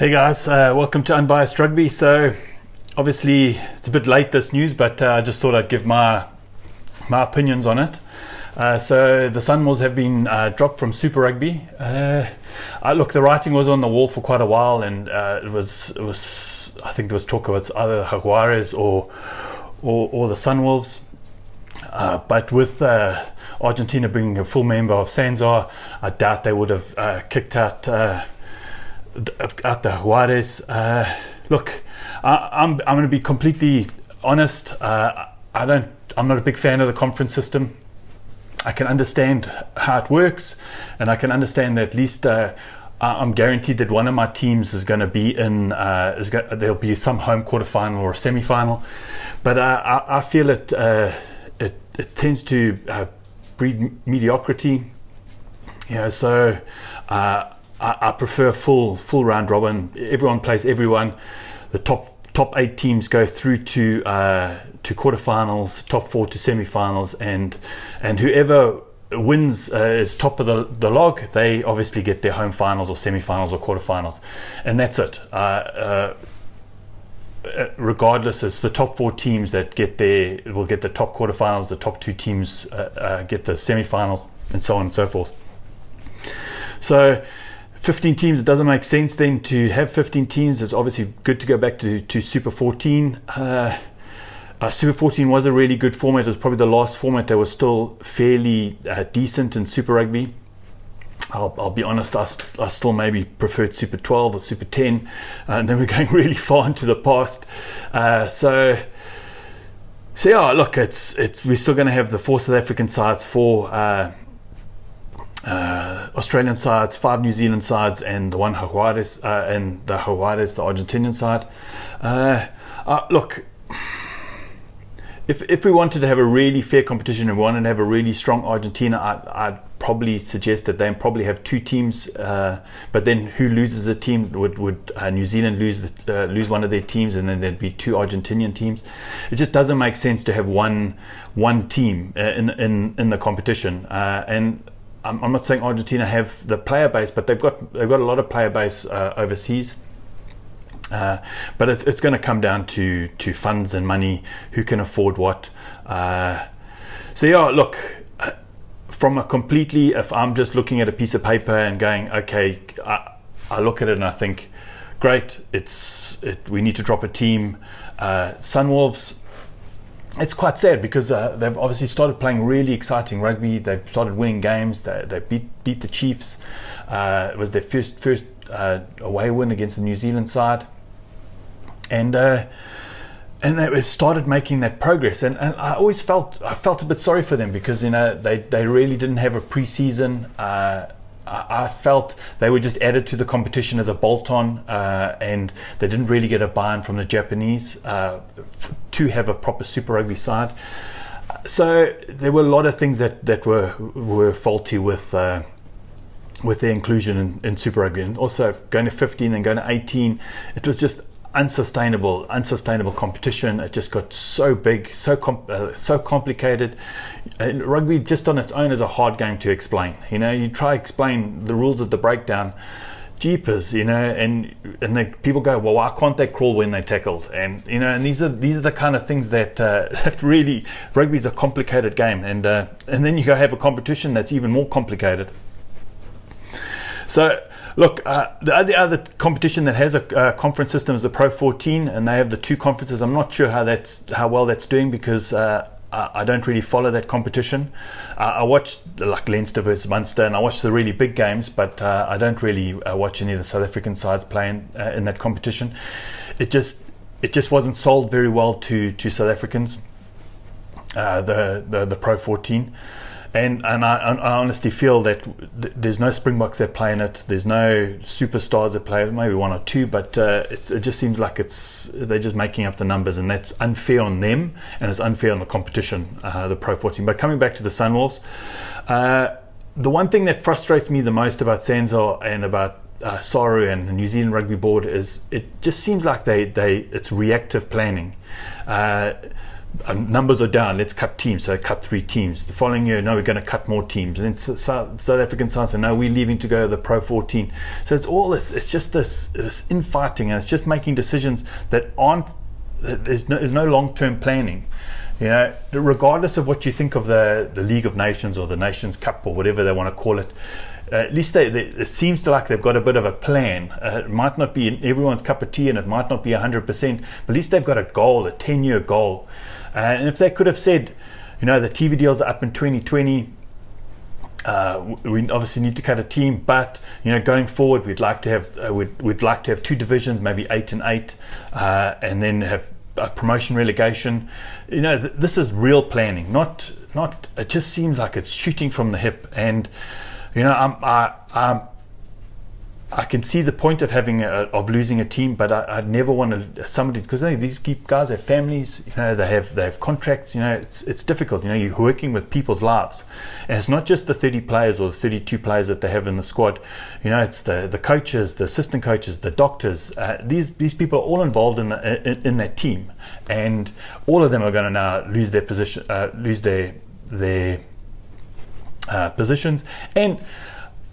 Hey guys, welcome to Unbiased Rugby. So obviously it's a bit late, this news, but I just thought I'd give my opinions on it. So the SunWolves have been dropped from Super Rugby. Look, the writing was on the wall for quite a while, and it was I think there was talk of it's either Jaguares or the SunWolves. But with Argentina being a full member of SANZAAR, I doubt they would have kicked out the Jaguares. Look, I'm going to be completely honest. I'm not a big fan of the conference system. I can understand how it works, and I can understand that at least I'm guaranteed that one of my teams is going to be in. There'll be some home quarterfinal or a semi-final, but I feel it tends to breed mediocrity. So I prefer full round robin. Everyone plays everyone. The top 8 teams go through to quarterfinals, top 4 to semi-finals, and whoever wins is top of the log. They obviously get their home finals or semi-finals or quarterfinals, and that's it. Regardless, it's the top 4 teams that will get the top quarterfinals. The top 2 teams get the semi-finals, and so on and so forth. So 15 teams, it doesn't make sense then to have 15 teams. It's obviously good to go back to Super 14. Super 14 was a really good format. It was probably the last format that was still fairly decent in Super Rugby. I'll be honest, I still maybe preferred Super 12 or Super 10, and then we're going really far into the past. So yeah, look, we're still going to have the 4 South African sides, 4 Australian sides, 5 New Zealand sides, and the one Jaguares, the Argentinian side. Look, if we wanted to have a really fair competition and we wanted to have a really strong Argentina, I'd probably suggest that they probably have 2 teams. But then who loses a team? Would New Zealand lose one of their teams, and then there'd be 2 Argentinian teams? It just doesn't make sense to have one team in the competition. And I'm not saying Argentina have the player base, but they've got a lot of player base overseas. But it's going to come down to funds and money, who can afford what. So yeah, look, from a completely, if I'm just looking at a piece of paper and going, okay, I look at it and I think, great, we need to drop a team. SunWolves, it's quite sad because they've obviously started playing really exciting rugby. They've started winning games. They beat the Chiefs. It was their first away win against the New Zealand side, and they started making that progress. And I always felt a bit sorry for them because they really didn't have a pre-season. I felt they were just added to the competition as a bolt-on, and they didn't really get a buy-in from the Japanese to have a proper Super Rugby side. So there were a lot of things that were faulty with their inclusion in Super Rugby, and also going to 15 and going to 18. It was just unsustainable competition. It just got so big, so complicated. And rugby just on its own is a hard game to explain. You try to explain the rules of the breakdown, jeepers, and the people go, well, why can't they crawl when they tackled? And and these are the kind of things that really, rugby is a complicated game, and then you go have a competition that's even more complicated. So look, the other competition that has a conference system is the Pro 14, and they have the 2 conferences. I'm not sure how well that's doing because I don't really follow that competition. I watch like Leinster versus Munster, and I watch the really big games, but I don't really watch any of the South African sides playing in that competition. It just wasn't sold very well to South Africans, the Pro 14. And I honestly feel that there's no Springboks that play in it. There's no superstars that play, maybe 1 or 2, but it just seems like they're just making up the numbers, and that's unfair on them, and it's unfair on the competition, the Pro 14. But coming back to the SunWolves, the one thing that frustrates me the most about SANZAAR and about SARU and the New Zealand Rugby Board is it just seems like it's reactive planning. numbers are down, let's cut teams. So they cut 3 teams. The following year, no, we're going to cut more teams. And then South African side said, no, we're leaving to go to the Pro 14. So it's all this, it's just this infighting, and it's just making decisions that aren't, there's no long-term planning. You know, regardless of what you think of the League of Nations or the Nations Cup or whatever they want to call it, at least it seems like they've got a bit of a plan. It might not be everyone's cup of tea, and it might not be 100%, but at least they've got a goal, a 10-year goal. And if they could have said, you know, the TV deals are up in 2020, we obviously need to cut a team, but you know, going forward, we'd like to have 2 divisions, maybe 8 and 8, and then have a promotion relegation. You know, this is real planning, not. It just seems like it's shooting from the hip. And you know, I can see the point of of losing a team, but I'd never want somebody, because these guys have families. You know, they have contracts. You know, it's difficult. You know, you're working with people's lives, and it's not just the 30 players or the 32 players that they have in the squad. You know, it's the coaches, the assistant coaches, the doctors. These people are all involved in that team, and all of them are going to now lose their position, lose their positions. And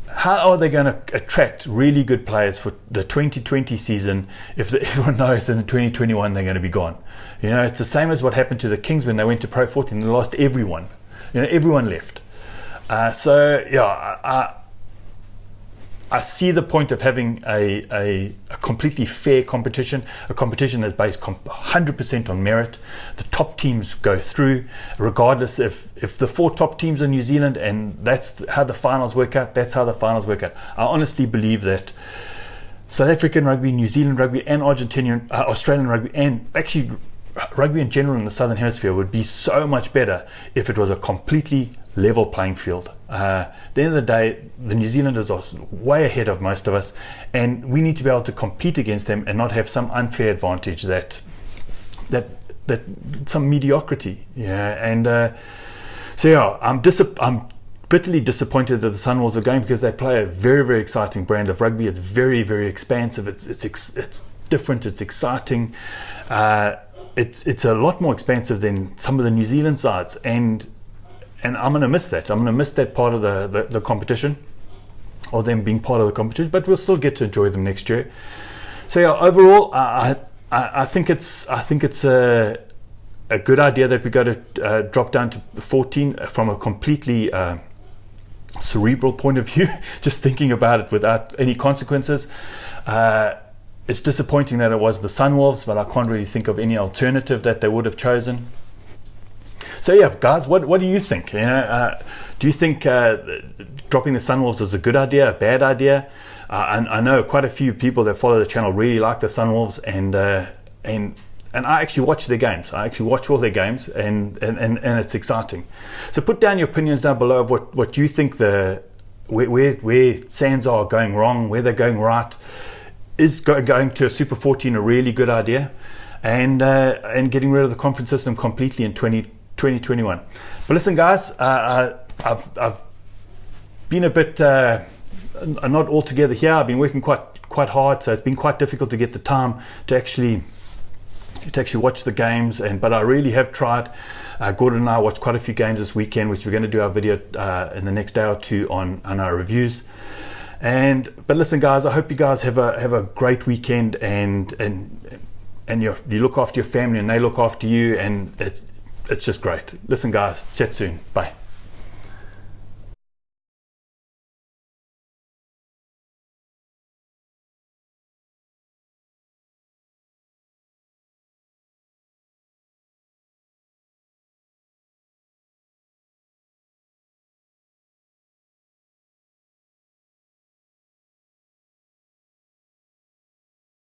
how are they going to attract really good players for the 2020 season if everyone knows that in 2021 they're going to be gone? You know, it's the same as what happened to the Kings when they went to Pro 14. They lost everyone. You know, everyone left. So yeah, I see the point of having a completely fair competition, a competition that's based 100% on merit. The top teams go through, regardless if the 4 top teams are New Zealand, and that's how the finals work out. That's how the finals work out. I honestly believe that South African rugby, New Zealand rugby, and Australian rugby, and actually rugby in general in the Southern Hemisphere would be so much better if it was a completely level playing field. At the end of the day, the New Zealanders are way ahead of most of us, and we need to be able to compete against them and not have some unfair advantage, that some mediocrity. Yeah, and so yeah, I'm bitterly disappointed that the SunWolves are going, because they play a very, very exciting brand of rugby. It's very, very expansive. It's different. It's exciting. It's a lot more expansive than some of the New Zealand sides, and I'm going to miss that. I'm going to miss that part of the competition, or them being part of the competition, but we'll still get to enjoy them next year. So yeah, overall, I think it's a good idea that we go to drop down to 14 from a completely cerebral point of view, just thinking about it without any consequences. It's disappointing that it was the SunWolves, but I can't really think of any alternative that they would have chosen. So yeah, guys, what do you think? You know, do you think dropping the SunWolves is a good idea, a bad idea? I know quite a few people that follow the channel really like the SunWolves, and I actually watch their games. I actually watch all their games, and it's exciting. So put down your opinions down below of what you think where SANZAAR are going wrong, where they're going right. Is going to a Super 14 a really good idea, and getting rid of the conference system completely in 2021. But listen, guys, I've been a bit not all together here. I've been working quite hard, so it's been quite difficult to get the time to actually watch the games. But I really have tried. Gordon and I watched quite a few games this weekend, which we're going to do our video in the next day or two on our reviews. But listen, guys, I hope you guys have a great weekend, and you look after your family and they look after you, and it's just great. Listen, guys, chat soon. Bye.